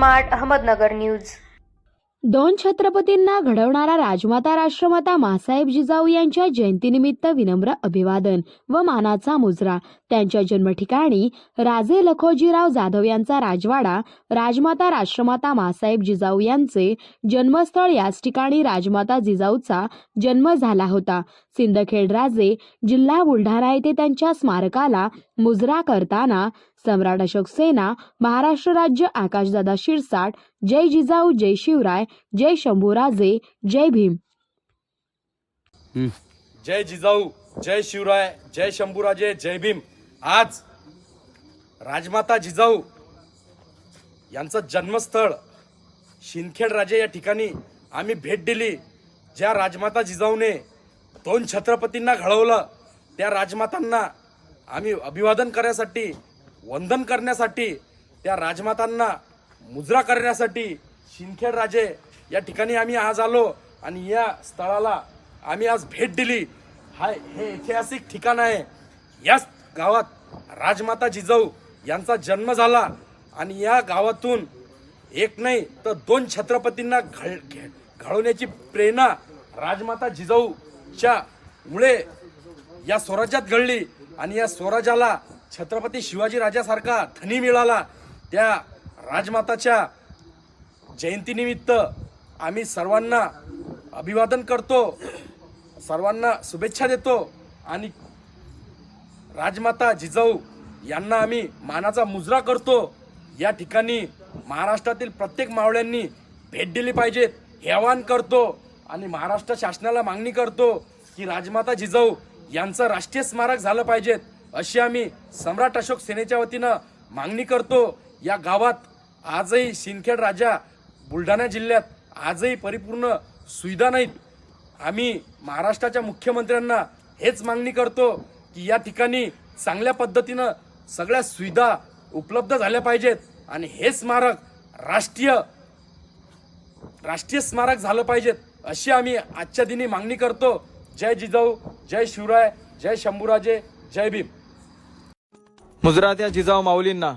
Smart Ahmednagar news. दोन छत्रपतींना घडवणारा राजमाता राष्ट्रमाता माँसाहेब जिजाऊ यांच्या जयंतीनिमित्त विनम्र अभिवादन व मानाचा मुजरा। त्यांच्या जन्मठिकाणी राजे लखोजीराव जाधव यांचा राजवाडा, राजमाता राष्ट्रमाता माँसाहेब जिजाऊ यांचे जन्मस्थळ याच ठिकाणी राजमाता जिजाऊचा जन्म झाला होता। सिंदखेड राजे, जिल्हा बुलढाणा येथे त्यांच्या स्मारकाला मुजरा करताना सम्राट अशोक सेना, महाराष्ट्र राज्य आकाशदादा शिरसाट, जय जिजाऊ, जय शिवराय, जय शंभूराजे, जय भीम। जय जिजाऊ, जय शिवराय, जय शंभूराजे, जय भीम। आज राजमाता जिजाऊ यांचं जन्मस्थळ सिंदखेड राजे या ठिकाणी आम्ही भेट दिली। ज्या राजमाता जिजाऊने दोन छत्रपतींना घडवलं, त्या राजमातांना आम्ही अभिवादन करण्यासाठी, वंदन करण्यासाठी, त्या राजमातांना मुजरा करण्यासाठी सिंदखेड राजे या ठिकाणी आम्ही आज आलो आणि या स्थळाला आम्ही आज भेट दिली। हे ऐतिहासिक ठिकाण आहे। याच गावात राजमाता जिजाऊ यांचा जन्म झाला आणि या गावातून एक नाही तर दोन छत्रपतींना घडवण्याची प्रेरणा राजमाता जिजाऊच्या मुळे या स्वराज्यात घडली आणि या स्वराज्याला छत्रपती शिवाजी राजासारखा धनी मिळाला। त्या राजमाताच्या जयंतीनिमित्त आम्ही सर्वांना अभिवादन करतो, सर्वांना शुभेच्छा देतो आणि राजमाता जिजाऊ यांना आम्ही मानाचा मुजरा करतो। या ठिकाणी महाराष्ट्रातील प्रत्येक मावळ्यांनी भेट दिली पाहिजे हे आवाहन करतो आणि महाराष्ट्र शासनाला मागणी करतो की राजमाता जिजाऊ यांचं राष्ट्रीय स्मारक झालं पाहिजे अशी आम्ही सम्राट अशोक सेनेच्या वतीनं मागणी करतो। या गावात आजही सिंदखेड राजा बुलढाणा जिल्ह्यात आजही परिपूर्ण सुविधा नाहीत। आम्ही महाराष्ट्राच्या मुख्यमंत्र्यांना हेच मागणी करतो की या ठिकाणी चांगल्या पद्धतीनं सगळ्या सुविधा उपलब्ध झाल्या पाहिजेत आणि हे स्मारक राष्ट्रीय स्मारक झालं पाहिजेत अशी आम्ही आजच्या दिनी मागणी करतो। जय जिजाऊ, जय शिवराय, जय शंभूराजे, जय भीम। मुजरा त्या जिजाऊ माऊलींना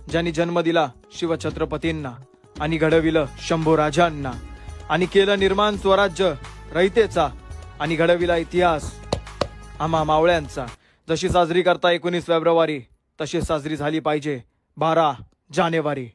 ज्यांनी जन्म दिला शिवछत्रपतींना आणि घडविलं शंभूराजांना आणि केलं निर्माण स्वराज्य रयतेचा आणि घडविला इतिहास आम्हा मावळ्यांचा। जशी साजरी करता 19 फेब्रुवारी तशी साजरी झाली पाहिजे 12 जानेवारी।